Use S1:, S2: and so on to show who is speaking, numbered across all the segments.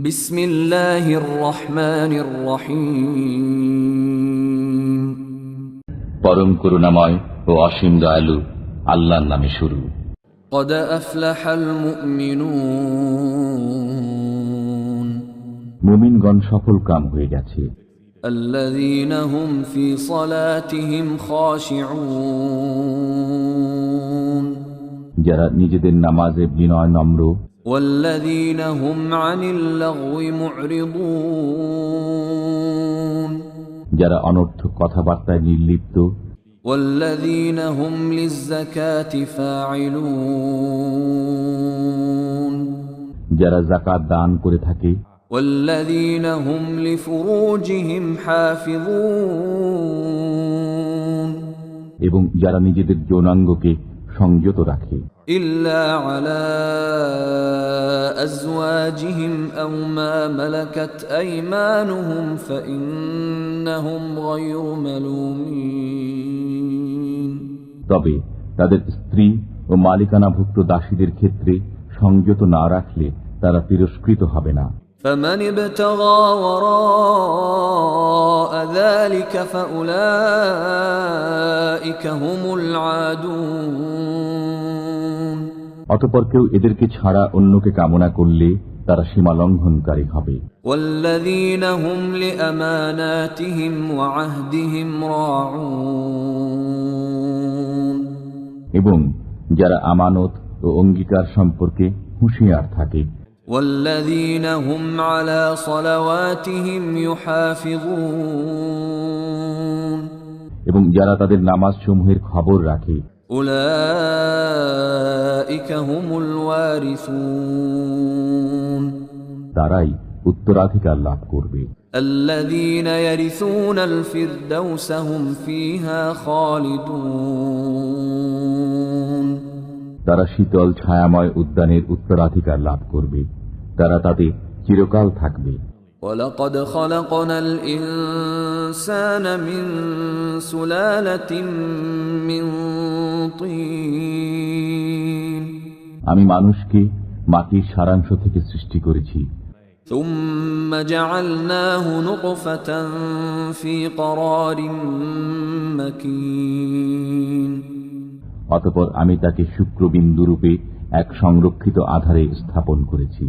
S1: বিসমিল্লাহির রহমানির রহিম।
S2: পরম করুণাময় ও অসীম দয়ালু আল্লাহর নামে শুরু।
S1: قد أفلح المؤمنون
S2: মুমিনগণ সফল কাম হয়ে গেছে।
S1: الذين هم في صلاتهم خاشعون
S2: যারা নিজেদের নামাজে বিনয় নম্র,
S1: والذين هم عن اللغو معرضون
S2: যারা অনর্থক কথাবার্তায় নির্লিপ্ত,
S1: والذين هم للزكاة فاعلون
S2: যারা যাকাত দান করে থাকে,
S1: والذين هم لفروجهم حافظون
S2: এবং যারা নিজেদের যৌনাঙ্গকে সংযত রাখে,
S1: إلا على أزواجهم أو ما ملكت أيمانهم فإنهم غير ملومين
S2: তবে তাদের স্ত্রী ও মালিকানাভুক্ত দাসীদের ক্ষেত্রে সংযত না রাখলে তারা তিরস্কৃত হবে না।
S1: فمن ابتغى وراء ذلك فأولئك هم العادون
S2: অতঃপর কেউ এদেরকে ছাড়া অন্যকে কামনা করলে তারা সীমা লঙ্ঘনকারী হবে।
S1: والذين هم لأماناتهم وعهدهم راعون
S2: এবং যারা আমানত ও অঙ্গীকার সম্পর্কে হুঁশিয়ার থাকে,
S1: والذين هم على صلواتهم يحافظون
S2: এবং যারা তাদের নামাজ সমূহের খবর রাখে,
S1: أولئك هم الوارثون
S2: তারাই উত্তরাধিকার লাভ করবে।
S1: الذين يرثون الفردوس هم فيها خالدون
S2: তারা শীতল ছায়াময় উদ্যানের উত্তরাধিকার লাভ করবে, তারা তাতে চিরকাল থাকবে।
S1: ولقد خلقنا الإنسان من سلالة من طين
S2: আমি মানুষকে মাটির সারাংশ থেকে সৃষ্টি করেছি,
S1: ثم جعلناه نطفة في قرار مكين
S2: অতঃপর আমি তাকে শুক্রবিন্দুরূপে এক সংরক্ষিত আধারে স্থাপন করেছি।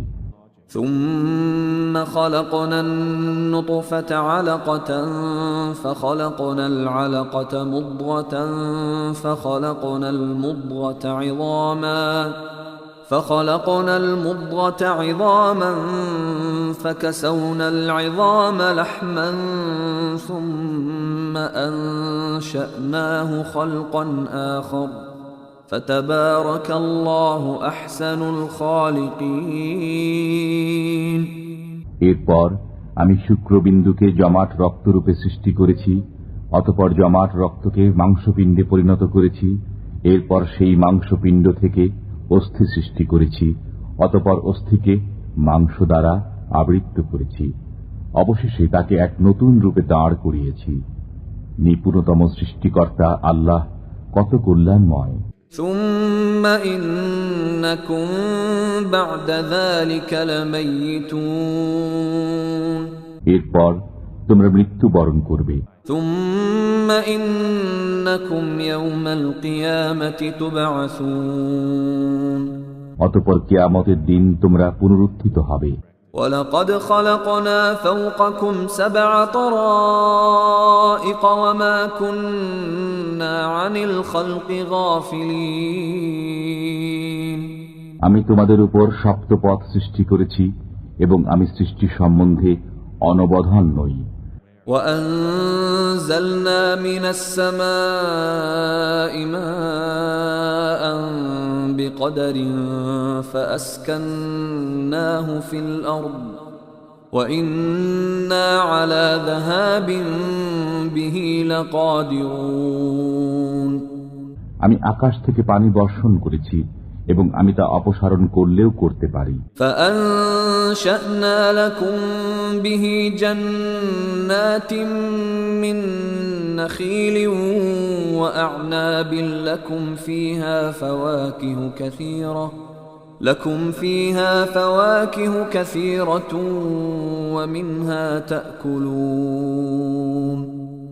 S1: ثم خلقنا النطفة علقة فخلقنا العلقة مضغة فخلقنا المضغة عظاما فكسونا العظام لحما ثم أنشأناه خلقا آخر فتبارك الله أحسن الخالقين
S2: এরপর আমি শুক্রবিন্দুকে জমাট রক্তরূপে সৃষ্টি করেছি, অতঃপর জমাট রক্তকে মাংসপিণ্ডে পরিণত করেছি, এরপর সেই মাংসপিণ্ড থেকে অস্থি সৃষ্টি করেছি, অতঃপর অস্থিকে মাংস দ্বারা আবৃত করেছি, অবশেষে তাকে এক নতুন রূপে দাঁড় করিয়েছি। নিপুণতম সৃষ্টিকর্তা আল্লাহ কত কল্যাণময়।
S1: ثم إنكم بعد ذلك لميتون
S2: এরপর তোমরা মৃত্যুবরণ করবে।
S1: ثم إنكم يوم القيامة تبعثون
S2: অতঃপর কিয়ামতের দিন তোমরা পুনরুত্থিত হবে।
S1: ولقد خلقنا فوقكم 7 طرائق وما كنا عن الخلق غافلين
S2: আমি তোমাদের উপর সপ্তপথ সৃষ্টি করেছি এবং আমি সৃষ্টি সম্বন্ধে অনবধান নই।
S1: وأنزلنا من السماء ماء بقدر فأسكناه في الأرض وإنا على ذهاب به لقادرون
S2: আমি আকাশ থেকে পানি বর্ষণ করেছি এবং আমি তা অপসারণ করলেও করতে পারি।
S1: فأنشأنا لكم به جنات من نخيل وأعناب لكم فيها فواكه كثيرة لكم فيها فواكه كثيرة ومنها تأكلون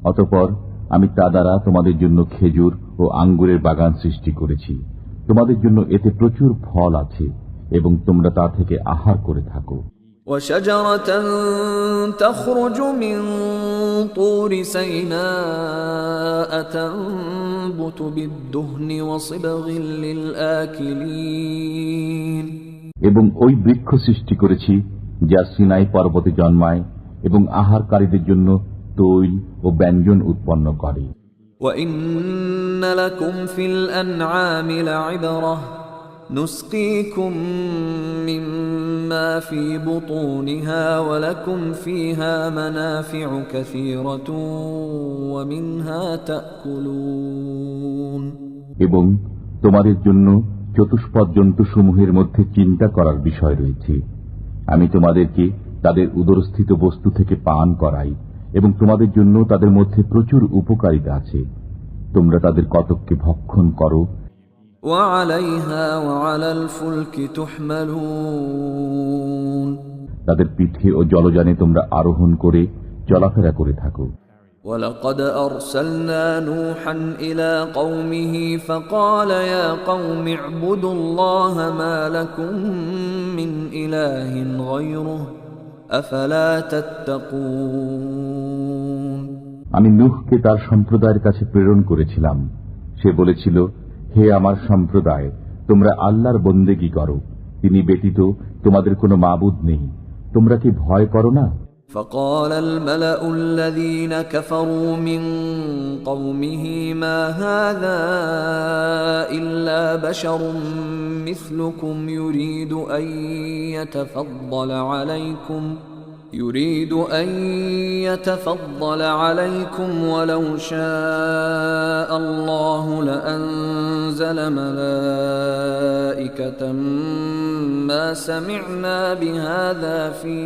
S2: অতঃপর আমি তা দ্বারা তোমাদের জন্য খেজুর ও আঙ্গুরের বাগান সৃষ্টি করেছি। তোমাদের জন্য এতে প্রচুর ফল আছে এবং তোমরা তা থেকে আহার করে থাকো।
S1: وشجرة تخرج من طور سيناء تنبت بالدهن وصبغ للآكلين
S2: এবং ওই বৃক্ষ সৃষ্টি করেছি যা সিনাই পর্বতে জন্মায় এবং আহারকারীদের জন্য তৈল ও ব্যঞ্জন উৎপন্ন করে।
S1: وإن لكم في الأنعام لعبرة نسقيكم مما في بطونها ولكم فيها منافع كثيرة ومنها تأكلون
S2: এবং তোমাদের জন্য চতুষ্পদ জন্তুসমূহের মধ্যে চিন্তা করার বিষয় রয়েছে। আমি তোমাদেরকে তাদের উদরস্থিত বস্তু থেকে পান করাই এবং তোমাদের জন্য তাদের মধ্যে প্রচুর উপকারিতা আছে। তোমরা তাদের কতককে ভক্ষণ করো।
S1: وعليها وعلى الفلك تحملون
S2: তাদের পিঠে ও জলযানে তোমরা আরোহণ করে চলাফেরা করে থাকো।
S1: ولقد أرسلنا نوحا إلى قومه فقال يا قوم اعبدوا الله ما لكم من إله غيره أفلا تتقون
S2: আমি নূহকে তার সম্প্রদায়ের কাছে প্রেরণ করেছিলাম। সে বলেছিল, হে আমার সম্প্রদায়, তোমরা আল্লাহর বন্দেগী করো, তিনি ব্যতীত তোমাদের কোনো মাবুদ নেই। তোমরা কি ভয় করো না?
S1: فقال الملأ الذين كفروا من قومه ما هذا إلا بشر مثلكم يريد أن يتفضل عليكم ولو شاء الله لأنزل ملائكة ما سمعنا بهذا في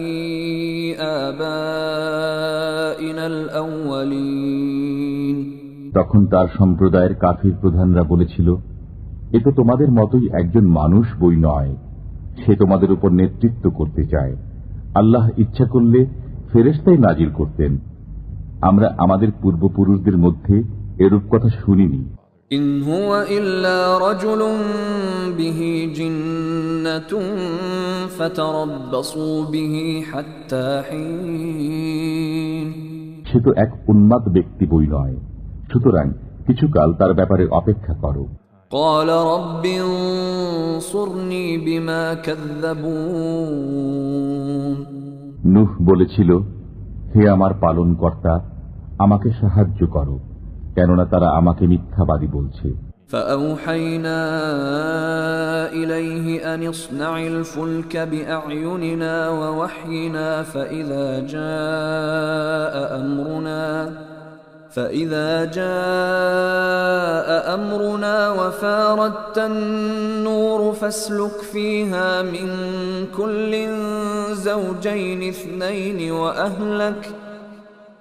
S1: آبائنا الأولين
S2: তখন তার সম্প্রদায়ের কাফির প্রধানরা বলেছিল, এ তো তোমাদের মতোই একজন মানুষ বই নয়, সে তোমাদের উপর নেতৃত্ব করতে চায়। আল্লাহ ইচ্ছা করলে ফেরেশতাই নাজিল করতেন। আমরা আমাদের পূর্বপুরুষদের মধ্যে এরূপ কথা শুনিনি।
S1: ইন হুয়া ইল্লা রাজুলুন বিহি জিন্নাতুন ফাতারাব্বাসু বিহি হাত্তা হিন
S2: সে তো এক উন্মাদ ব্যক্তি বই নয়, সুতরাং কিছুকাল তার ব্যাপারে অপেক্ষা করো।
S1: قال رب انصرني بما كذبون
S2: নূহ বলেছিল, হে আমার পালনকর্তা, আমাকে সাহায্য করো, কেননা তারা আমাকে মিথ্যাবাদী বলছে।
S1: فأوحينا إليه أن اصنع الفلك بأعيننا ووحينا فإذا جاء أمرنا وفاردت النور فاسلك فيها من كل زوجين اثنين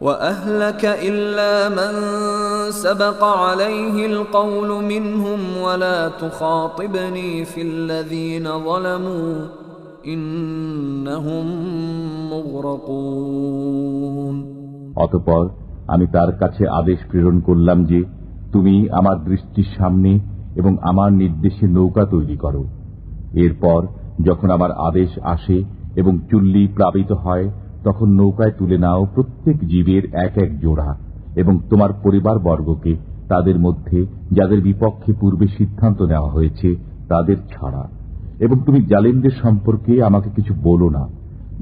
S1: وأهلك إلا من سبق عليه القول منهم ولا تخاطبني في الذين ظلموا إنهم مغرقون
S2: অতঃপর আমি তার কাছে আদেশ প্রেরণ করলাম যে, তুমি আমার দৃষ্টির সামনে এবং আমার নির্দেশে নৌকা তৈরি করো। এরপর যখন আমার আদেশ আসে এবং চুল্লি প্লাবিত হয়, তখন নৌকায় তুলে নাও প্রত্যেক জীবের এক এক জোড়া এবং তোমার পরিবারবর্গকে তাদের মধ্যে যাদের বিপক্ষে পূর্বে সিদ্ধান্ত নেওয়া হয়েছে তাদের ছাড়া, এবং তুমি জালিমদের সম্পর্কে আমাকে কিছু বলো না,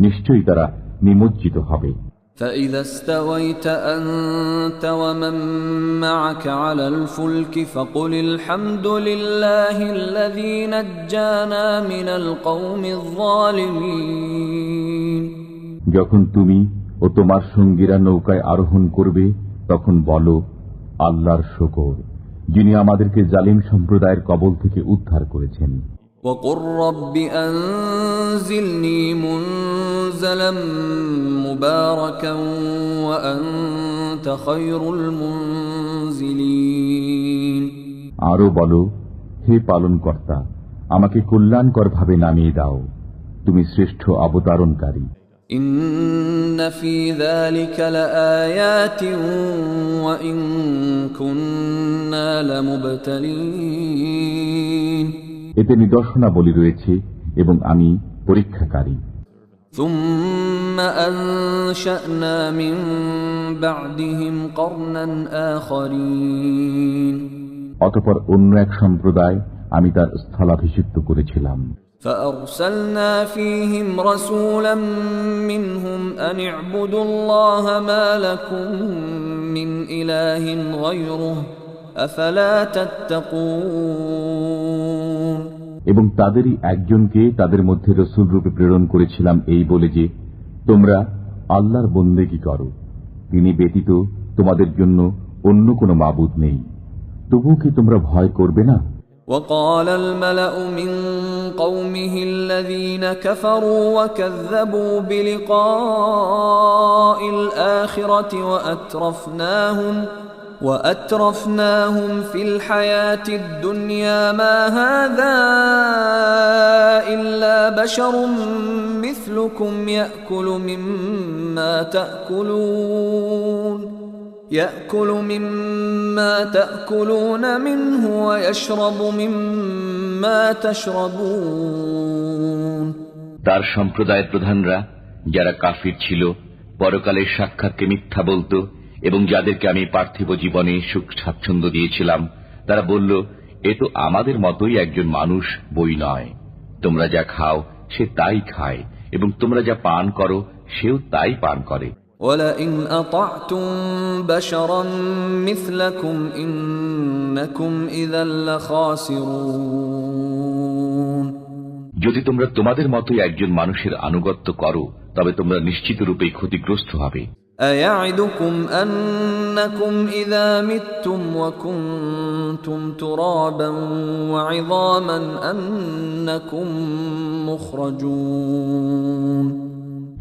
S2: নিশ্চয়ই তারা নিমজ্জিত হবে।
S1: فإذا استويت أنت ومن معك على الفلك فقل الحمد لله الذي نجانا من القوم الظالمين
S2: যখন তুমি ও তোমার সঙ্গীরা নৌকায় আরোহণ করবে, তখন বলো, আল্লাহর শুকর, যিনি আমাদেরকে জালিম সম্প্রদায়ের কবল থেকে উদ্ধার করেছেন।
S1: وقل رب أنزلني منزلا مباركا وأنت خير المنزلين
S2: আরো বলো, হে পালনকর্তা, আমাকে কল্যাণকরভাবে নামিয়ে দাও, তুমি শ্রেষ্ঠ অবতারণকারী।
S1: ইন্না ফী যালিকা লাআয়াতিন ওয়া ইন কুন্না লামুবতালিন।
S2: এতে নিদর্শনাবলী রয়েছে এবং আমি পরীক্ষাকারী।
S1: সুম্মা আনশা'না মিন বা'দিহিম করনান আখারিন।
S2: অতঃপর অন্য এক সম্প্রদায় আমি তার স্থলাভিষিক্ত করেছিলাম।
S1: فأرسلنا فيهم رسولا منهم أن اعبدوا الله ما لكم من إله غيره أفلا تتقون।
S2: এবং তাদেরই একজনকে তাদের মধ্যে রসূল রূপে প্রেরণ করেছিলাম এই বলে যে, তোমরা আল্লাহর বন্দেগী করো, তিনি ব্যতীত তোমাদের জন্য অন্য কোনো মাবুদ নেই, তবুও কি তোমরা ভয় করবে না?
S1: وقال الملأ من قومه الذين كفروا وكذبوا بلقاء الآخرة وأترفناهم في الحياة الدنيا ما هذا إلا بشر مثلكم يأكل مما تأكلون منه ويشرب مما تشربون।
S3: তার সম্প্রদায়ের প্রধানরা যারা কাফির ছিল, পরকালের সাক্ষাৎকে মিথ্যা বলতো এবং যাদেরকে আমি পার্থিব জীবনে সুখ স্বাচ্ছন্দ্য দিয়েছিলাম, তারা বলল, এ তো আমাদের মতোই একজন মানুষ, বই নয়। তোমরা যা খাও সে তাই খায় এবং তোমরা যা পান করো সেও তাই পান করে।
S1: وَلَئِنْ أَطَعْتُمْ بَشَرًا مِثْلَكُمْ إِنَّكُمْ إِذًا لَخَاسِرُونَ।
S3: যদি তোমরা তোমাদের মতোই একজন মানুষের আনুগত্য করো তবে তোমরা নিশ্চিত রূপেই ক্ষতিগ্রস্ত হবে।
S1: أَيَعِدُكُمْ أَنَّكُمْ إِذَا مِتُّمْ وَكُنْتُمْ تُرَابًا وَعِظَامًا أَنَّكُمْ مُخْرَجُونَ।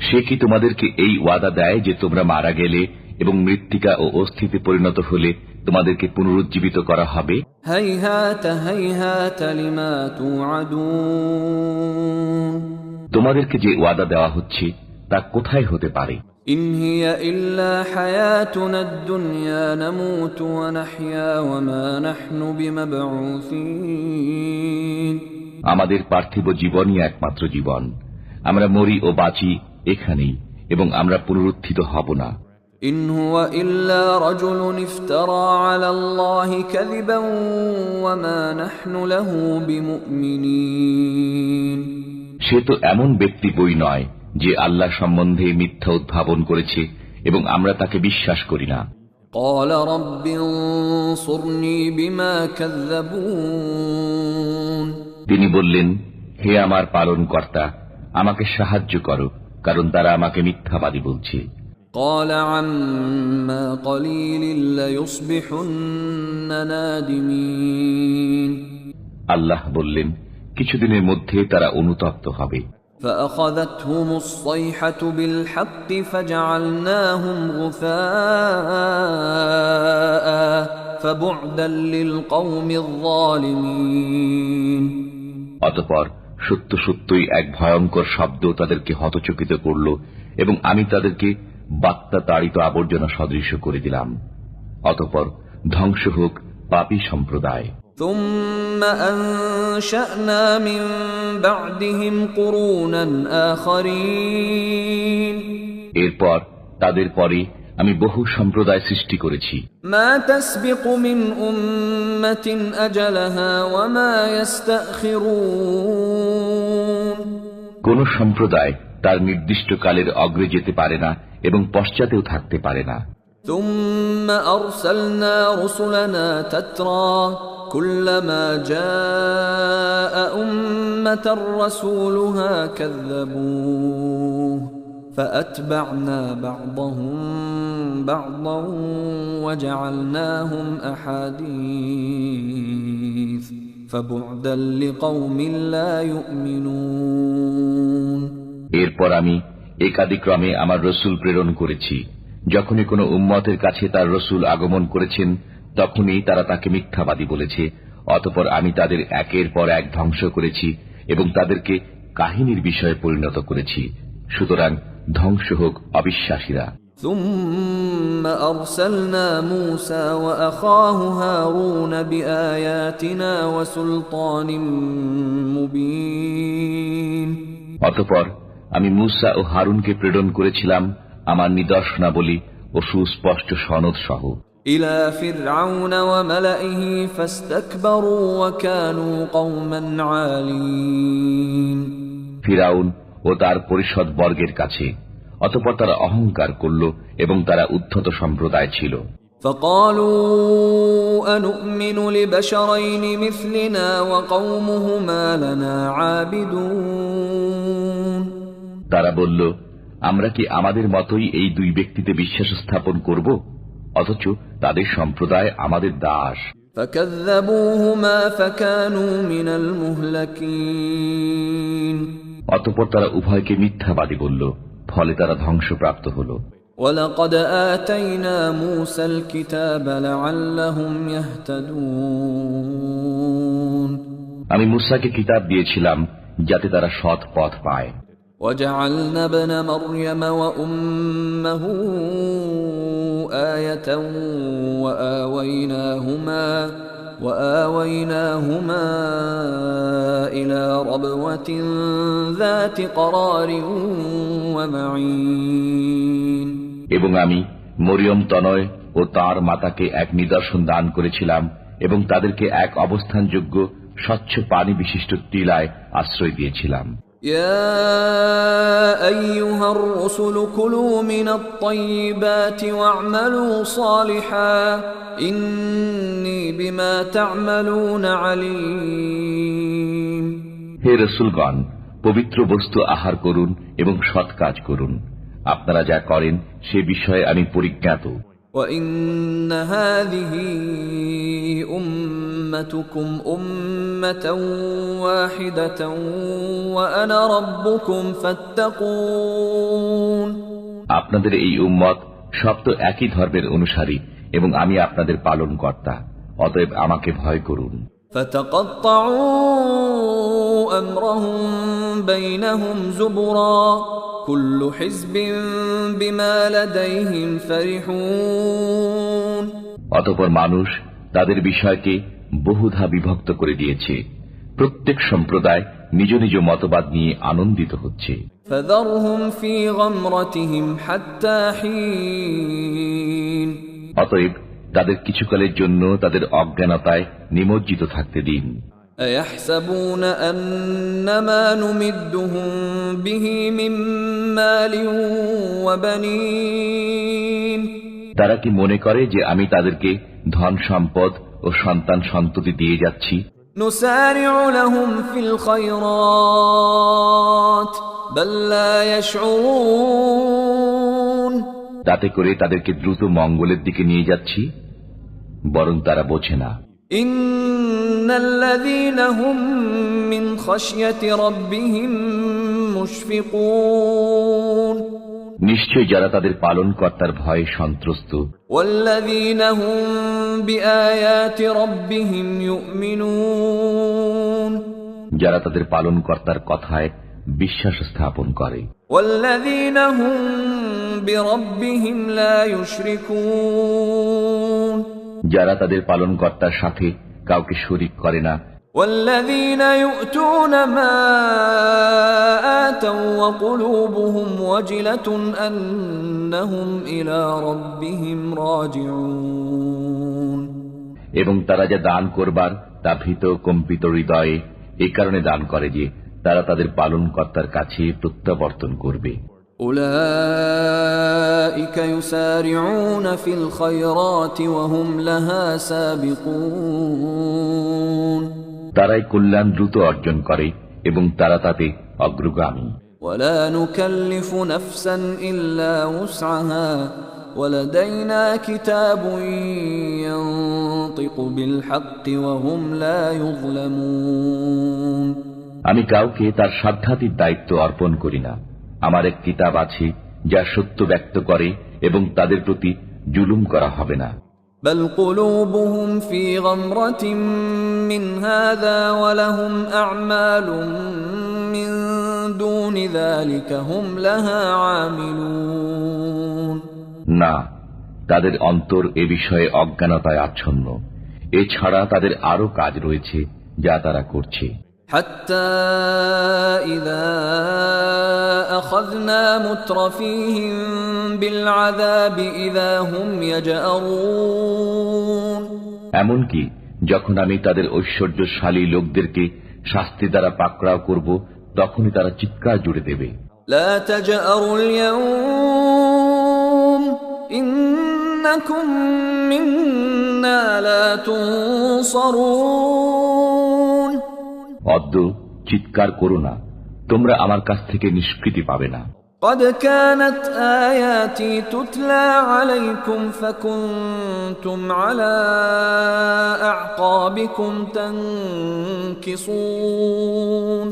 S3: সে কি তোমাদেরকে এই ওয়াদা দেয় যে তোমরা মারা গেলে এবং মৃত্তিকা ও অস্থিতে পরিণত হলে তোমাদেরকে পুনরুজ্জীবিত করা হবে?
S1: হাইহাত হাইহাত লিমা তুআদুন।
S3: তোমাদেরকে যে ওয়াদা দেওয়া হচ্ছে তা কোথায় হতে পারে?
S1: ইন হিয়া ইল্লা হায়াতুনাদ দুনিয়া নামুতু ওয়া নাহইয়া ওয়া মা নাহনু বিমাবউসিন।
S3: আমাদের পার্থিব জীবনই একমাত্র জীবন, আমরা মরি ও বাঁচি এখানেই এবং আমরা পুনরুত্থিত হব না।
S1: ইন হুয়া ইল্লা রাজুলুন ইফতারা আলা আল্লাহি কাযিবান ওয়া মা নাহনু লাহু বিমুমিনিন।
S3: সে তো এমন ব্যক্তি বই নয় যে আল্লাহ সম্বন্ধে মিথ্যা উদ্ভাবন করেছে এবং আমরা তাকে বিশ্বাস করি না।
S1: ক্বালা রাব্বিনসুরনি বিমা কাযযাবুন।
S3: তিনি বললেন, হে আমার পালনকর্তা, আমাকে সাহায্য করো, কারণ তারা আমাকে মিথ্যাবাদী বলছে।
S1: ক্বালা আম্মা ক্বালিলিন লায়ুসবিহুন্না নাদিমিন।
S3: আল্লাহ বললেন, কিছুদিনের মধ্যে তারা অনুতপ্ত হবে।
S1: فأخذتهم الصيحة بالحق فجعلناهم غثاء فبعدا للقوم الظالمين।
S3: অতঃপর সত্য সত্যই এক ভয়ঙ্কর শব্দ তাদেরকে হতচকিত করল এবং আমি তাদেরকে বাত্তা তাড়িত আবর্জনা সদৃশ্য করে দিলাম। অতঃপর ধ্বংস হোক পাপী সম্প্রদায়।
S1: ثم أنشأنا من بعدهم قرونا آخرين।
S3: এরপর তাদের পরে আমি বহু সম্প্রদায় সৃষ্টি করেছি।
S1: ما تسبق من أمة أجلها وما يستأخرون।
S3: কোন সম্প্রদায় তার নির্দিষ্ট কালের অগ্রে যেতে পারে না এবং পশ্চাতেও থাকতে পারে না।
S1: ثم أرسلنا رسلنا تترى كلما جاء أمة رسولها كذبوه فأتبعنا بعضهم بعضا وجعلناهم أحاديث فبعدا لقوم لا يؤمنون।
S3: এরপর আমি একাদিক্রমে আমার রসুল প্রেরণ করেছি। যখনই কোনো উম্মতের কাছে তার রসুল আগমন করেছেন তখনই তারা তাকে মিথ্যাবাদী বলেছে, অতঃপর আমি তাদের একের পর এক ধ্বংস করেছি এবং তাদেরকে কাহিনীর বিষয়ে পরিণত করেছি। সুতরাং ধ্বংস হোক অবিশ্বাসীরা।
S1: ثم أرسلنا موسى وأخاه هارون بآياتنا وسلطان مبين
S3: অতঃপর আমি মূসা ও হারুনকে প্রেরণ করেছিলাম আমার নিদর্শনাবলী ও সুস্পষ্ট সনদ সহ
S1: إلى فرعون وملئه فاستكبروا وكانوا قوما عالين
S3: ফিরাউন ও তার পরিষদ বর্গের কাছে। অতঃপর তারা অহংকার করল এবং তারা উদ্ধত সম্প্রদায় ছিল।
S1: فقالوا أنؤمن لبشرين مثلنا وقومهما لنا عابدون
S3: তারা বলল, আমরা কি আমাদের মতোই এই দুই ব্যক্তিতে বিশ্বাস স্থাপন করব, অথচ তাদের সম্প্রদায় আমাদের দাস।
S1: فكذبوهما فكانوا من المهلكين
S3: অতঃপর তারা উভয়কে মিথ্যাবাদী বলল, ফলে তারা ধ্বংসপ্রাপ্ত হল।
S1: ولقد آتينا موسى الكتاب لعلهم يهتدون
S3: আমি মূসাকে কিতাব দিয়েছিলাম যাতে তারা সৎ পথ পায়।
S1: وجعلنا ابن مريم وأمه آية وآويناهما إلى ربوة ذات قرار ومعين
S3: এবং আমি মরিয়ম তনয় ও তার মাতাকে এক নিদর্শন দান করেছিলাম এবং তাদেরকে এক অবস্থানযোগ্য স্বচ্ছ পানি বিশিষ্ট টিলায় আশ্রয় দিয়েছিলাম।
S1: يا أيها الرسل كلوا من الطيبات واعملوا صالحا إني بما تعملون عليم
S3: হে রাসূলগণ, পবিত্র বস্তু আহার করুন এবং সৎ কাজ করুন, আপনারা যা করেন সে বিষয়ে আমি পরিজ্ঞাত।
S1: وَإِنَّ هَذِهِ أُمَّتُكُمْ أُمَّةً وَاحِدَةً وَأَنَا رَبُّكُمْ فَاتَّقُونِ
S3: আপনাদের এই উম্মত সব তো একই ধর্মের অনুসারী এবং আমি আপনাদের পালনকর্তা, অতএব আমাকে ভয় করুন।
S1: فَتَقَطَّعُوا أَمْرَهُمْ بَيْنَهُمْ زُبُرًا كُلُّ حِزْبٍ بِمَا لَدَيْهِمْ فَرِحُونَ
S3: অতঃপর মানুষ তাদের বিষয়কে বহুধা বিভক্ত করে দিয়েছে, প্রত্যেক সম্প্রদায় নিজ নিজ মতবাদ নিয়ে আনন্দিত হচ্ছে।
S1: فَذَرْهُمْ فِي غَمْرَتِهِمْ حَتَّى حِينٍ
S3: অতএব তাদের কিছুকালের জন্য তাদের অজ্ঞানতায় নিমজ্জিত থাকতে দিন।
S1: أَيَحْسَبُونَ أَنَّمَا نُمِدُّهُم بِهِ مِن مَّالٍ وَبَنِينَ
S3: তারা কি মনে করে যে আমি তাদেরকে ধন সম্পদ ও সন্তান সন্ততি দিয়ে যাচ্ছি?
S1: نُسَارِعُ لَهُمْ فِي الْخَيْرَاتِ بَل لَّا يَشْعُرُونَ
S3: তাতে করে তাদেরকে দ্রুত মঙ্গলের দিকে নিয়ে যাচ্ছি, বরং তারা বোঝে না।
S1: إِنَّ الَّذِينَ هُم مِّنْ خَشْيَةِ رَبِّهِم مُّشْفِقُونَ
S3: নিশ্চয় যারা তাদের পালনকর্তার ভয়ে সন্ত্রস্ত।
S1: وَالَّذِينَ هُم بِآيَاتِ رَبِّهِمْ يُؤْمِنُونَ
S3: যারা তাদের পালনকর্তার কথায় বিশ্বাস স্থাপন করে।
S1: وَالَّذِينَ هُم بِرَبِّهِمْ لَا يُشْرِكُونَ
S3: যারা তাদের পালনকর্তার সাথে কাউকে শরীক করে না।
S1: وَالَّذِينَ يُؤْتُونَ مَا آتَوا وَقُلُوبُهُمْ وَجِلَةٌ أَنَّهُمْ إِلَى رَبِّهِمْ راجعون
S3: এবং তারা যা দান করবার তা ভীত কম্পিত হৃদয়ে এই কারণে দান করে যে তারা তাদের পালনকর্তার কাছে প্রত্যাবর্তন করবে।
S1: أُولَئِكَ يُسَارِعُونَ فِي الْخَيْرَاتِ وَهُمْ لَهَا سَابِقُونَ
S3: তারাই কল্যাণ দ্রুত অর্জন করে এবং তারা তাতে অগ্রগামী।
S1: وَلَا نُكَلِّفُ نَفْسًا إِلَّا وُسْعَهَا وَلَدَيْنَا كِتَابٌ يَنطِقُ بِالْحَقِّ وَهُمْ لَا يُظْلَمُونَ
S3: আমি কাউকে তার সাধ্যাতীত দায়িত্ব অর্পণ করি না। আমার এক কিতাব আছে যা সত্য ব্যক্ত করে এবং তাদের প্রতি জুলুম করা হবে না।
S1: بل قلوبهم في غمرة من هذا ولهم أعمال من دون ذلك هم لها عاملون
S3: না, তাদের অন্তর এ বিষয়ে অজ্ঞানতায় আচ্ছন্ন। এছাড়া তাদের আরো কাজ রয়েছে যা তারা করছে।
S1: حتى إذا أخذنا مترفيهم بالعذاب إذا هم يجأرون
S3: এমনকি যখন আমি তাদের ঐশ্বর্যশালী লোকদেরকে শাস্তি দ্বারা পাকড়াও করব, তখনই তারা চিৎকার জুড়ে দেবে,
S1: لا تجأروا اليوم إنكم منا لا تنصرون
S3: অদ্য চিৎকার করো না, তোমরা আমার কাছ থেকে নিষ্কৃতি পাবে না।
S1: قد كانت آياتي تتلى عليكم فكنتم على أعقابكم تنكصون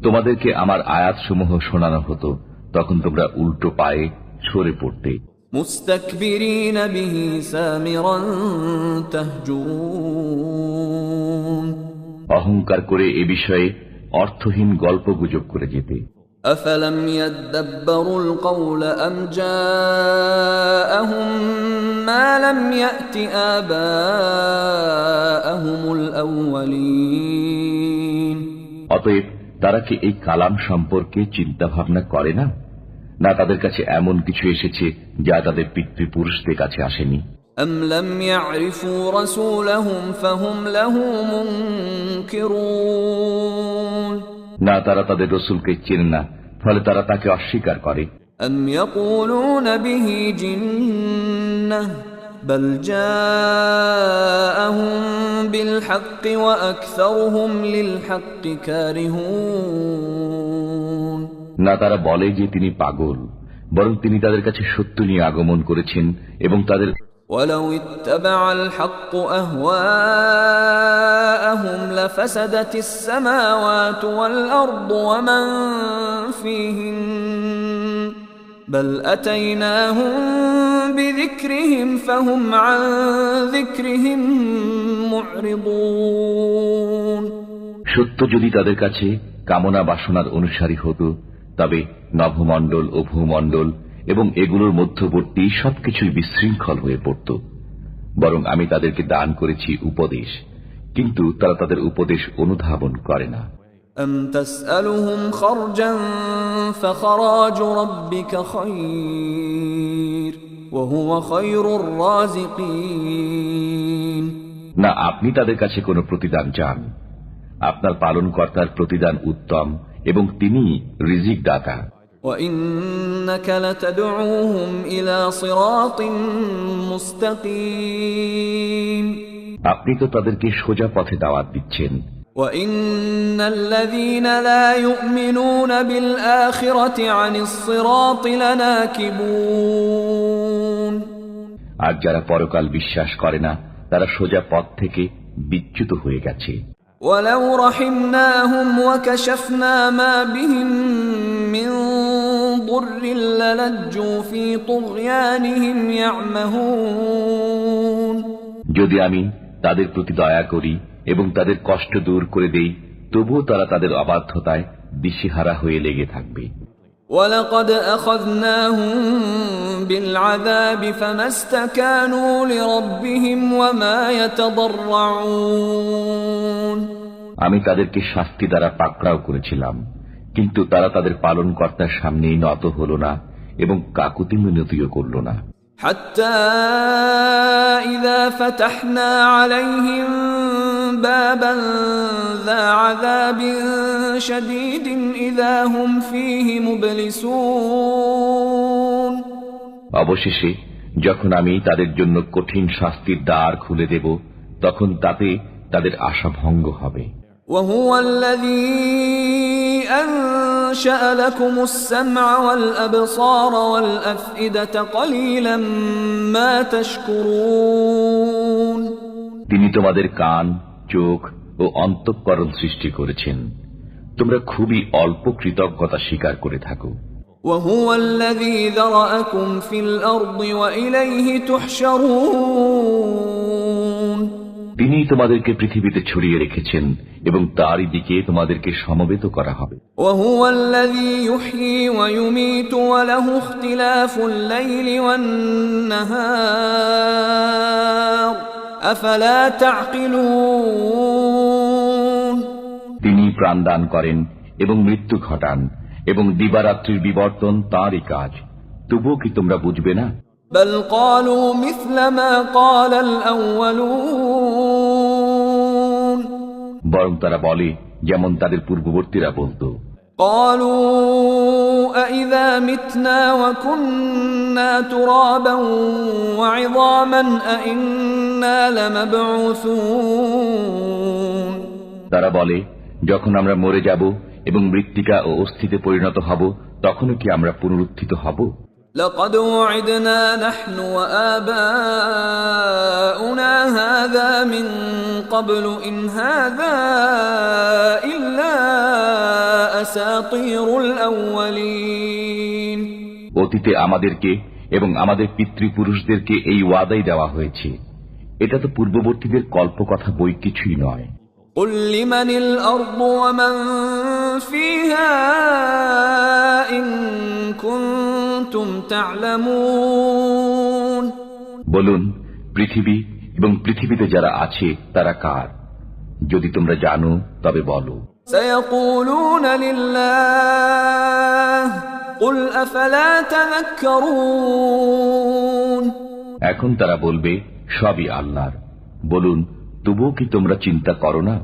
S3: তোমাদেরকে আমার আয়াতসমূহ শোনানো হতো, তখন তোমরা উল্টো পায়ে সরে পড়তে।
S1: مستكبرين به سامرا تهجرون
S3: অহংকার করে এ বিষয়ে অর্থহীন গল্পগুজব করে যেতে।
S1: أفلم يدبروا القول أم جاءهم ما لم يأت آباءهم الأولين
S3: অতএব তারা কি এই কালাম সম্পর্কে চিন্তা ভাবনা করে না? না তাদের কাছে এমন কিছু এসেছে যা তাদের পিতৃপুরুষদের কাছে আসেনি?
S1: أم لم يعرفوا رسولهم فهم له منكرون
S3: না তারা তাদের রসুলকে চেনে না, ফলে তারা তাকে অস্বীকার করে।
S1: أم يقولون به جنة بل جاءهم بالحق وأكثرهم للحق كارهون
S3: না তারা বলে যে তিনি পাগল, বরং তিনি তাদের কাছে সত্য নিয়ে আগমন করেছেন এবং তাদের
S1: ولو اتبع الحق أهواءهم لفسدت السماوات والأرض ومن فيهن بل أتيناهم بذكرهم فهم عن ذكرهم معرضون
S3: সত্য যদি তাদের কাছে কামনা বাসনার অনুসারী হতো, তবে নভমণ্ডল ও ভূমণ্ডল এবং এগুলোর মধ্যবর্তী সবকিছুই বিশৃঙ্খল হয়ে পড়ত। বরং আমি তাদেরকে দান করেছি উপদেশ, কিন্তু তারা তাদের উপদেশ অনুধাবন করে না।
S1: أم تسألهم خرجا فخراج ربك خير وهو خير الرازقين
S3: না আপনি তাদের কাছে কোনো প্রতিদান চান, আপনার পালনকর্তার প্রতিদান উত্তম এবং তিনি রিজিক দাতা।
S1: وإنك لتدعوهم إلى صراط مستقيم
S3: আপনি তো তাদেরকে সোজা পথে দাওয়াত দিচ্ছেন।
S1: وإن الذين لا يؤمنون بالآخرة عن الصراط لناكبون
S3: আর যারা পরকাল বিশ্বাস করে না, তারা সোজা পথ থেকে বিচ্যুত হয়ে গেছে।
S1: ولو رحمناهم وكشفنا ما بهم من ضر للجوا في طغيانهم يعمهون
S3: যদি আমি তাদের প্রতি দয়া করি এবং তাদের কষ্ট দূর করে দেই, তবুও তারা তাদের অবাধ্যতায় দিশেহারা হয়ে লেগে থাকবে।
S1: ولقد أخذناهم بالعذاب فما استكانوا لربهم وما يتضرعون
S3: আমি তাদেরকে শাস্তি দ্বারা পাকড়াও করেছিলাম, কিন্তু তারা তাদের পালনকর্তার সামনেই নত হল না এবং কাকুতি মিনতিও করল না।
S1: حتى إذا فتحنا عليهم بابا ذا عذاب شديد إذا هم فيه مبلسون
S3: অবশেষে যখন আমি তাদের জন্য কঠিন শাস্তির দ্বার খুলে দেব, তখন তাতে তাদের আশা ভঙ্গ হবে।
S1: وهو الذي أنشأ لكم السمع والأبصار والأفئدة قليلا ما تشكرون
S3: তিনি তোমাদের কান, চোখ ও অন্তঃকরণ সৃষ্টি করেছেন, তোমরা খুবই অল্প কৃতজ্ঞতা স্বীকার করে থাকো।
S1: وهو الذي ذرأكم في الأرض وإليه تحشرون
S3: তিনিই তোমাদেরকে পৃথিবীতে ছড়িয়ে রেখেছেন এবং তারই দিকে তোমাদেরকে সমবেত করা হবে।
S1: وهو الذي يحيي ويميت وله اختلاف الليل والنهار أفلا تعقلون
S3: তিনি প্রাণ দান করেন এবং মৃত্যু ঘটান এবং দিবারাত্রির বিবর্তন তাঁরই কাজ, তবুও কি তোমরা বুঝবে না?
S1: بل قالوا مثل ما قال الأولون
S3: বরং তারা বলে যেমন তাদের পূর্ববর্তীরা বলতো,
S1: قالوا أإذا متنا وكنا ترابا وعظاما أإنا لمبعوثون
S3: তারা বলে যখন আমরা মরে যাব এবং মৃত্তিকা ও অস্থিতে পরিণত হব তখনও কি আমরা পুনরুত্থিত হব?
S1: لقد وعدنا نحن وآباؤنا هذا من قبل إن هذا إلا أساطير الأولين
S3: অতীতে আমাদেরকে এবং আমাদের পিতৃপুরুষদেরকে এই ওয়াদাই দেওয়া হয়েছে, এটা তো পূর্ববর্তীদের কল্পকথা বই কিছুই নয়।
S1: قل لمن الأرض ومن فيها إن كنتم تعلمون
S3: বলুন, পৃথিবী এবং পৃথিবীতে যারা আছে তারা কার? যদি তোমরা জানো তবে বলো।
S1: سيقولون لله قل أفلا تذكرون
S3: এখন তারা বলবে সবই আল্লাহর। বলুন, তবুও কি তোমরা চিন্তা করো না?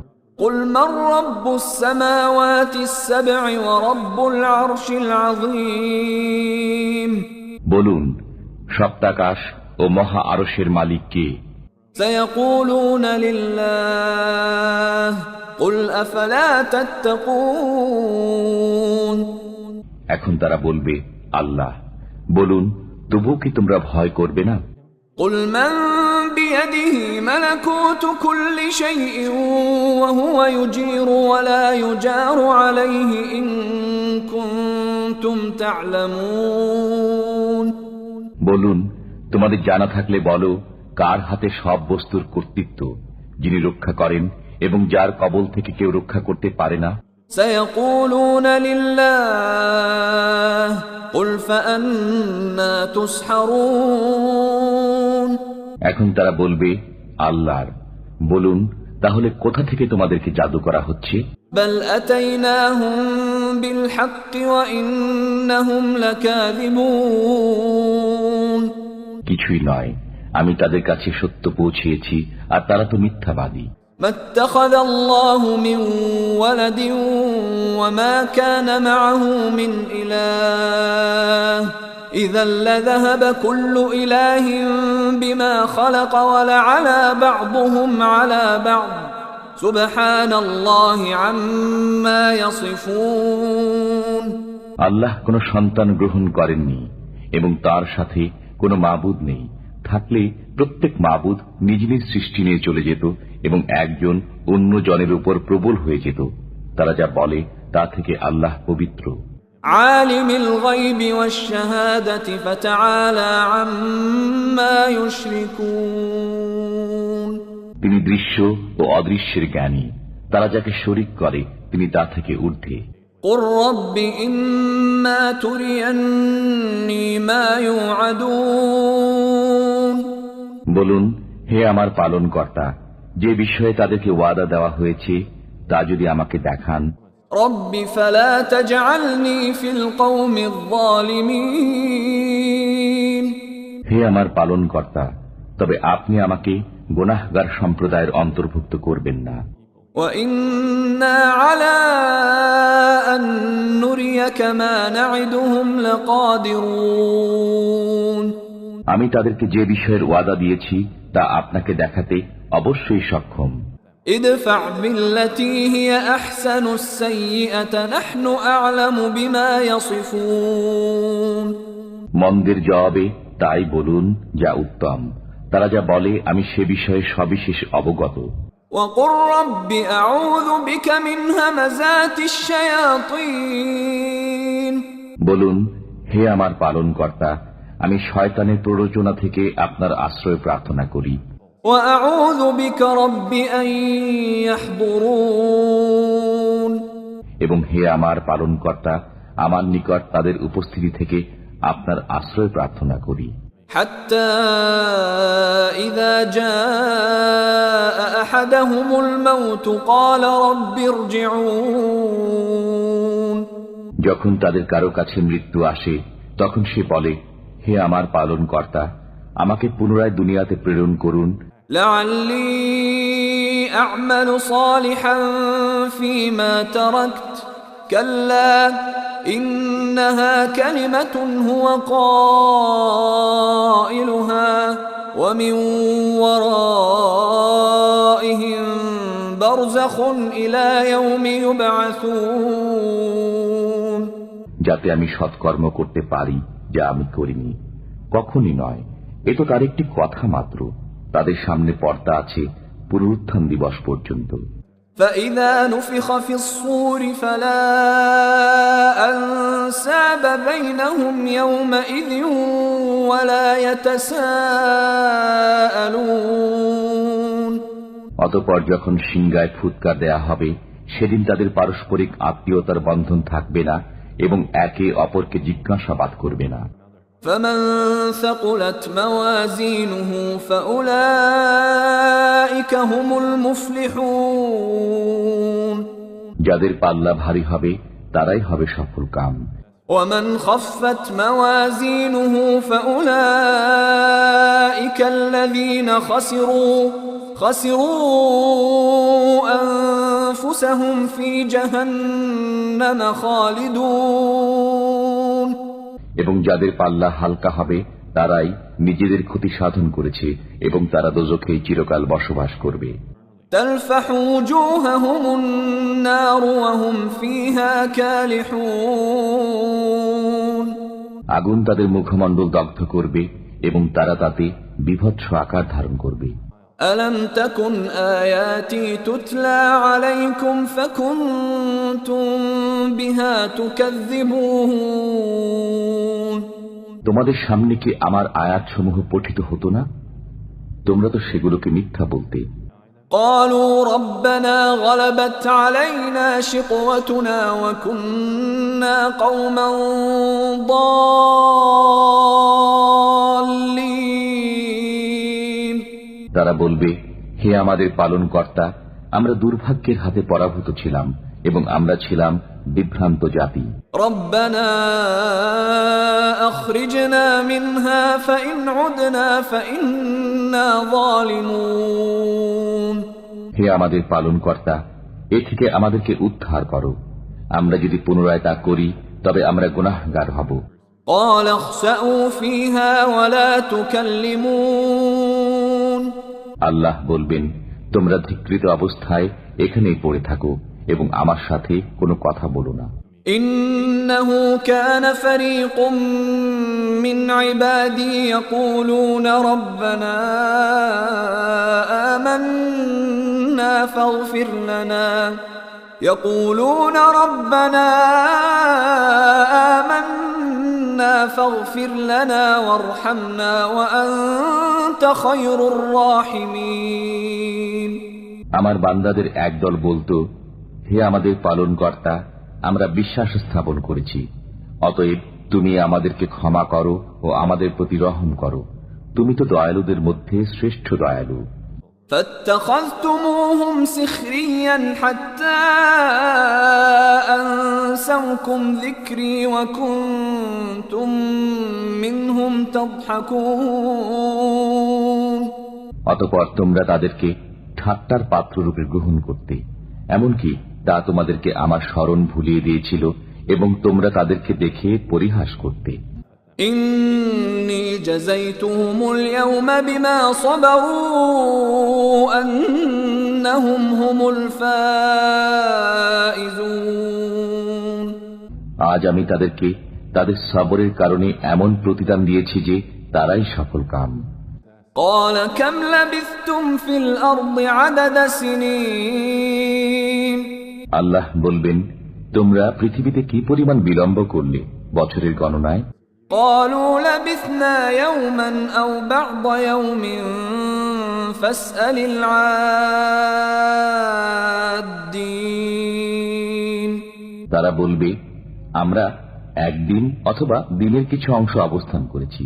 S1: قل من رب السماوات السبع ورب العرش العظيم
S3: বলুন, সপ্তাকাশ ও মহা আরশের মালিক কে?
S1: سيقولون لله قل أفلا تتقون
S3: এখন তারা বলবে আল্লাহ। বলুন, তবুও কি তোমরা ভয় করবে না?
S1: قل من بيده ملكوت كل شيء وهو يجير ولا يجار عليه إن كنتم تعلمون
S3: বলুন, তোমাদের জানা থাকলে বলো, কার হাতে সব বস্তুর কর্তৃত্ব, যিনি রক্ষা করেন এবং যার কবল থেকে কেউ রক্ষা করতে পারে না?
S1: سيقولون لله قل فأنا تسحرون
S3: এখন তারা বলবে আল্লাহর। বলুন, তাহলে কোথা থেকে তোমাদেরকে জাদু করা হচ্ছে?
S1: بل أتيناهم بالحق وإنهم لكاذبون
S3: কিছুই নয়, আমি তাদের কাছে সত্য পৌঁছিয়েছি আর তারা তো মিথ্যাবাদী।
S1: ما اتخذ الله من ولد وما كان معه من إله إذا لذهب كل إله بما خلق ولعلى بعضهم على بعض سبحان الله عما يصفون
S3: আল্লাহ কোনো সন্তান গ্রহণ করেননি এবং তার সাথে কোনো মাবুদ নেই। থাকলে প্রত্যেক মাবুদ নিজ নিজ সৃষ্টি নিয়ে চলে যেত এবং একজন অন্য জনের উপর প্রবল হয়ে যেত। তারা যা বলে তা থেকে আল্লাহ পবিত্র।
S1: عالم الغيب والشهادة فتعالى عما يشركون
S3: তিনি দৃশ্য ও অদৃশ্যের জ্ঞানী, তারা যাকে শরীক করে তিনি তা থেকে ঊর্ধ্বে।
S1: قل رب إما تريني ما يوعدون
S3: বলুন, হে আমার পালনকর্তা, যে বিষয়ে তাদেরকে ওয়াদা দেওয়া হয়েছে তা যদি আমাকে দেখান।
S1: رب فلا تجعلني في القوم الظالمين
S3: হে আমার পালনকর্তা, তবে আপনি আমাকে গুনাহগার সম্প্রদায়ের অন্তর্ভুক্ত করবেন না।
S1: وإنا على أن نريك ما نعدهم لقادرون
S3: আমি তাদেরকে যে বিষয়ের ওয়াদা দিয়েছি তা আপনাকে দেখাতে অবশ্যই সক্ষম।
S1: ادفع بالتي هي أحسن السيئة نحن أعلم بما يصفون
S3: মন্দের জবাবে তাই বলুন যা উত্তম, তারা যা বলে আমি সে বিষয়ে সবিশেষ অবগত।
S1: وقل رب أعوذ بك من همزات الشياطين
S3: বলুন, হে আমার পালনকর্তা, আমি শয়তানের প্ররোচনা থেকে আপনার আশ্রয় প্রার্থনা করি।
S1: وأعوذ بك رب أن يحضرون
S3: এবং হে আমার পালনকর্তা, আমার নিকট তাদের উপস্থিতি থেকে আপনার আশ্রয় প্রার্থনা করি।
S1: حتى إذا جاء أحدهم الموت قال رب ارجعون
S3: যখন তাদের কারো কাছে মৃত্যু আসে তখন সে বলে, হে আমার পালনকর্তা, আমাকে পুনরায় দুনিয়াতে প্রেরণ করুন,
S1: لعلي أعمل صالحا فيما تركت كلا إنها كلمة هو قائلها ومن ورائهم برزخ إلى يوم يبعثون
S3: যাতে আমি সৎকর্ম করতে পারি যা আমি করিনি। কখনই নয়, এ তো তার একটি কথা মাত্র। তাদের সামনে পর্দা আছে পুনরুত্থান দিবস পর্যন্ত।
S1: فإذا نفخ في الصور فلا أنساب بينهم يومئذ ولا يتساءلون
S3: অতঃপর যখন সিংহায় ফুৎকার দেয়া হবে, সেদিন তাদের পারস্পরিক আত্মীয়তার বন্ধন থাকবে না এবং একে অপরকে জিজ্ঞাসাবাদ করবে না।
S1: فمن ثقلت موازينه فأولئك هم المفلحون
S3: যাদের পাল্লা ভারী হবে তারাই হবে সফল কাম।
S1: ومن خفت موازينه فأولئك الذين خسروا أنفسهم في جهنم خالدون
S3: এবং যাদের পাল্লা হালকা হবে তারাই নিজেদের ক্ষতি সাধন করেছে এবং তারা দোজখে চিরকাল বসবাস করবে।
S1: تلفح وجوههم النار وهم فيها كالحون
S3: আগুন তাদের মুখমণ্ডল দগ্ধ করবে এবং তারা তাতে বিভৎস আকার ধারণ করবে।
S1: ألم تكن آياتي تتلى عليكم فكنتم بها تكذبون
S3: তোমাদের সামনে কি আমার আয়াতসমূহ পঠিত হতো না? তোমরা তো সেগুলোকে মিথ্যা বলতে।
S1: قالوا ربنا غلبت علينا شقوتنا وكنا قوما ضالين
S3: তারা বলবে, হে আমাদের পালনকর্তা, আমরা দুর্ভাগ্যের হাতে পরাভূত ছিলাম এবং আমরা ছিলাম বিভ্রান্ত জাতি।
S1: ربنا أخرجنا منها فإن عدنا فإنا ظالمون
S3: হে আমাদের পালনকর্তা, এ থেকে আমাদেরকে উদ্ধার করো। আমরা যদি পুনরায় তা করি তবে আমরা গুনাহগার হব।
S1: قال اخسأوا فيها ولا تكلمون
S3: আল্লাহ বলবেন, তোমরা ধিক্কৃত অবস্থায় এখানেই পড়ে থাকো এবং আমার সাথে কোনো কথা বলো না।
S1: إنه كان فريق من عبادي يقولون ربنا آمنا فاغفر لنا وارحمنا وأنت خير الراحمين
S3: আমার বান্দাদের একদল বলতো, হে আমাদের পালনকর্তা, আমরা বিশ্বাস স্থাপন করেছি, অতএব তুমি আমাদেরকে ক্ষমা করো ও আমাদের প্রতি রহম করো, তুমি তো দয়ালুদের মধ্যে শ্রেষ্ঠ দয়ালু।
S1: فاتخذتموهم سخريا حتى أنسوكم ذكري وكنتم منهم تضحكون
S3: অতঃপর তোমরা তাদেরকে ঠাট্টার পাত্ররূপে গ্রহণ করতে, এমনকি তা তোমাদেরকে আমার স্মরণ ভুলিয়ে দিয়েছিল এবং তোমরা তাদেরকে দেখে পরিহাস করতে।
S1: إني جزيتهم اليوم بما صبروا أنهم هم الفائزون
S3: আজ আমি তাদেরকে তাদের সবরের কারণে এমন প্রতিদান দিয়েছি যে তারাই সফল কাম।
S1: قال كم لبثتم في الأرض عدد سنين
S3: আল্লাহ বলবেন, তোমরা পৃথিবীতে কি পরিমাণ বিলম্ব করলে বছরের গণনায়?
S1: قالوا لبثنا يوما أو بعض يوم فاسأل العادين
S3: তারা বলবে, আমরা একদিন অথবা দিনের কিছু অংশ অবস্থান করেছি,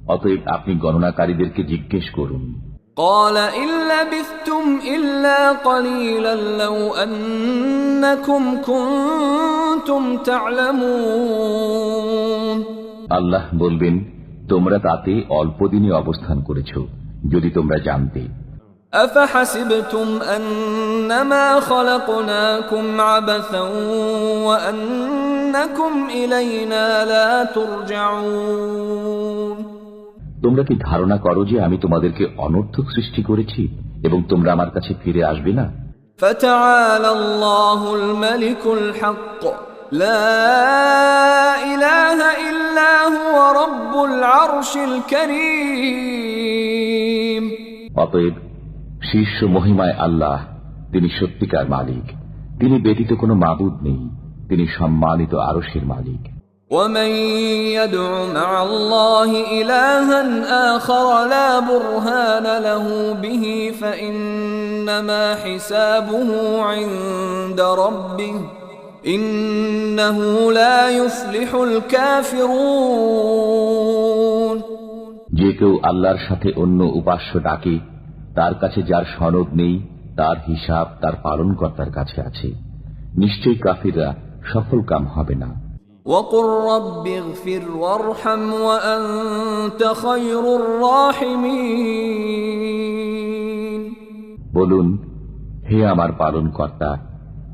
S3: অতএব আপনি গণনাকারীদেরকে জিজ্ঞেস করুন।
S1: قال إن لبثتم إلا قليلا لو أنكم كنتم تعلمون
S3: আল্লাহ বলবেন, তোমরা তাতে অল্প দিনই অবস্থান করেছ, যদি তোমরা জানতে।
S1: أفحسبتم أنما خلقناكم عبثا وأنكم إلينا لا ترجعون
S3: তোমরা কি ধারণা করো যে আমি তোমাদেরকে অনর্থক সৃষ্টি করেছি এবং তোমরা আমার কাছে ফিরে আসবে না?
S1: فتعالى الله الملك الحق لا إله إلا هو رب العرش الكريم
S3: অতএব শীর্ষ মহিমায় আল্লাহ, তিনি সত্যিকার মালিক, তিনি ব্যতীত কোনো মাবুদ নেই, তিনি সম্মানিত আরশের মালিক।
S1: ومن يدع مع الله إلها آخر لا برهان له به فإنما حسابه عند ربه إنه لا يفلح الكافرون
S3: যে কেউ আল্লাহর সাথে অন্য উপাস্য ডাকে, তার কাছে যার সনদ নেই, তার হিসাব তার পালনকর্তার কাছে আছে। নিশ্চয়ই কাফিররা সফলকাম হবে না।
S1: وقل رب اغفر وارحم وأنت خير الراحمين
S3: বলুন, হে আমার পালনকর্তা,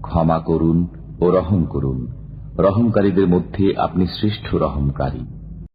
S3: ক্ষমা করুন ও রহম করুন, রহমকারীদের মধ্যে আপনি শ্রেষ্ঠ রহমকারী।